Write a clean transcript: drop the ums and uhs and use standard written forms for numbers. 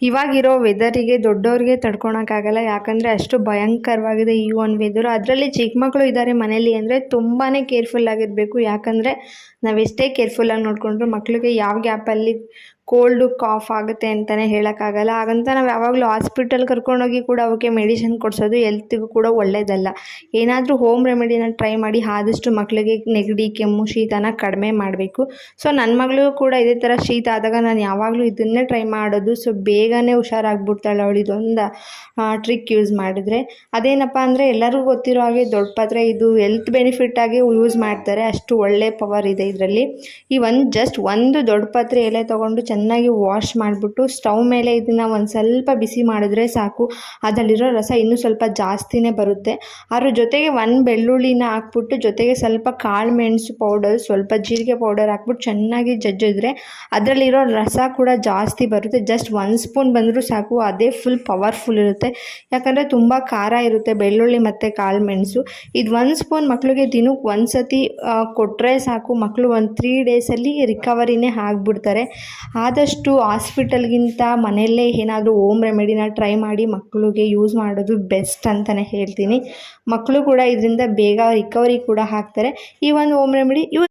ಇವಾಗಿರೋ ವೆದರಿಗೆ ದೊಡ್ಡವ್ರಿಗೆ ತಡ್ಕೊಳಕ್ಕಾಗಲ್ಲ. ಯಾಕಂದರೆ ಅಷ್ಟು ಭಯಂಕರವಾಗಿದೆ ಈ ಒಂದು ವೆದರು. ಅದರಲ್ಲಿ ಚಿಕ್ಕ ಮಕ್ಕಳು ಇದ್ದಾರೆ ಮನೇಲಿ ಅಂದರೆ ತುಂಬಾ ಕೇರ್ಫುಲ್ ಆಗಿರಬೇಕು. ಯಾಕಂದರೆ ನಾವೆಷ್ಟೇ ಕೇರ್ಫುಲ್ಲಾಗಿ ನೋಡಿಕೊಂಡ್ರು ಮಕ್ಕಳಿಗೆ ಯಾವ ಗ್ಯಾಪಲ್ಲಿ ಕೋಲ್ಡು ಕಾಫ್ ಆಗುತ್ತೆ ಅಂತಲೇ ಹೇಳೋಕ್ಕಾಗಲ್ಲ. ಹಾಗಂತ ನಾವು ಯಾವಾಗಲೂ ಹಾಸ್ಪಿಟಲ್ ಕರ್ಕೊಂಡೋಗಿ ಕೂಡ ಅವಕ್ಕೆ ಮೆಡಿಸಿನ್ ಕೊಡಿಸೋದು ಹೆಲ್ತಿಗೂ ಕೂಡ ಒಳ್ಳೆಯದಲ್ಲ. ಏನಾದರೂ ಹೋಮ್ ರೆಮಿಡಿನ ಟ್ರೈ ಮಾಡಿ ಆದಷ್ಟು ಮಕ್ಕಳಿಗೆ ನೆಗಡಿ ಕೆಮ್ಮು ಶೀತನ ಕಡಿಮೆ ಮಾಡಬೇಕು. ಸೊ ನನ್ನ ಮಗಳಿಗೂ ಕೂಡ ಇದೇ ಥರ ಶೀತ ಆದಾಗ ನಾನು ಯಾವಾಗಲೂ ಇದನ್ನೇ ಟ್ರೈ ಮಾಡೋದು. ಸೊ ಬೇಗನೆ ಹುಷಾರಾಗ್ಬಿಡ್ತಾಳೆ ಅವಳು ಇದೊಂದು ಟ್ರಿಕ್ ಯೂಸ್ ಮಾಡಿದ್ರೆ. ಅದೇನಪ್ಪ ಅಂದರೆ ಎಲ್ಲರಿಗೂ ಗೊತ್ತಿರೋ ಹಾಗೆ ದೊಡ್ಡ ಪಾತ್ರೆ ಇದು ಹೆಲ್ತ್ ಬೆನಿಫಿಟ್ಟಾಗಿ ಯೂಸ್ ಮಾಡ್ತಾರೆ. ಅಷ್ಟು ಒಳ್ಳೆ ಪವರ್ ಇದೆ ಇದರಲ್ಲಿ. ಈ ಜಸ್ಟ್ ಒಂದು ದೊಡ್ಡ ಪಾತ್ರೆ ಎಲೆ ತೊಗೊಂಡು ಚೆನ್ನಾಗಿ ವಾಶ್ ಮಾಡಿಬಿಟ್ಟು ಸ್ಟವ್ ಮೇಲೆ ಇದನ್ನು ಒಂದು ಸ್ವಲ್ಪ ಬಿಸಿ ಮಾಡಿದ್ರೆ ಸಾಕು. ಅದರಲ್ಲಿರೋ ರಸ ಇನ್ನೂ ಸ್ವಲ್ಪ ಜಾಸ್ತಿನೇ ಬರುತ್ತೆ. ಅದ್ರ ಜೊತೆಗೆ ಒಂದು ಬೆಳ್ಳುಳ್ಳಿನ ಹಾಕ್ಬಿಟ್ಟು ಜೊತೆಗೆ ಸ್ವಲ್ಪ ಕಾಳು ಮೆಣಸು ಪೌಡರ್ ಸ್ವಲ್ಪ ಜೀರಿಗೆ ಪೌಡರ್ ಹಾಕ್ಬಿಟ್ಟು ಚೆನ್ನಾಗಿ ಜಜ್ಜಿದ್ರೆ ಅದರಲ್ಲಿರೋ ರಸ ಕೂಡ ಜಾಸ್ತಿ ಬರುತ್ತೆ. ಜಸ್ಟ್ 1 ಸ್ಪೂನ್ ಬಂದರೂ ಸಾಕು, ಅದೇ ಫುಲ್ ಪವರ್ಫುಲ್ ಇರುತ್ತೆ. ಯಾಕಂದರೆ ತುಂಬ ಖಾರ ಇರುತ್ತೆ ಬೆಳ್ಳುಳ್ಳಿ ಮತ್ತು ಕಾಳು ಮೆಣಸು. ಇದು 1 ಸ್ಪೂನ್ ಮಕ್ಕಳಿಗೆ ದಿನಕ್ಕೆ ಒಂದು ಸತಿ ಕೊಟ್ಟರೆ ಸಾಕು, ಮಕ್ಕಳು ಒಂದು 3 ಡೇಸಲ್ಲಿ ರಿಕವರಿನೇ ಆಗಿಬಿಡ್ತಾರೆ. ಆದಷ್ಟು ಹಾಸ್ಪಿಟಲ್ಗಿಂತ ಮನೆಯಲ್ಲೇ ಏನಾದರೂ ಹೋಮ್ ರೆಮಿಡಿನ ಟ್ರೈ ಮಾಡಿ ಮಕ್ಕಳಿಗೆ ಯೂಸ್ ಮಾಡೋದು ಬೆಸ್ಟ್ ಅಂತಲೇ ಹೇಳ್ತೀನಿ. ಮಕ್ಕಳು ಕೂಡ ಇದರಿಂದ ಬೇಗ ರಿಕವರಿ ಕೂಡ ಆಗ್ತಾರೆ. ಈ ಒಂದು ಹೋಮ್ ರೆಮಿಡಿ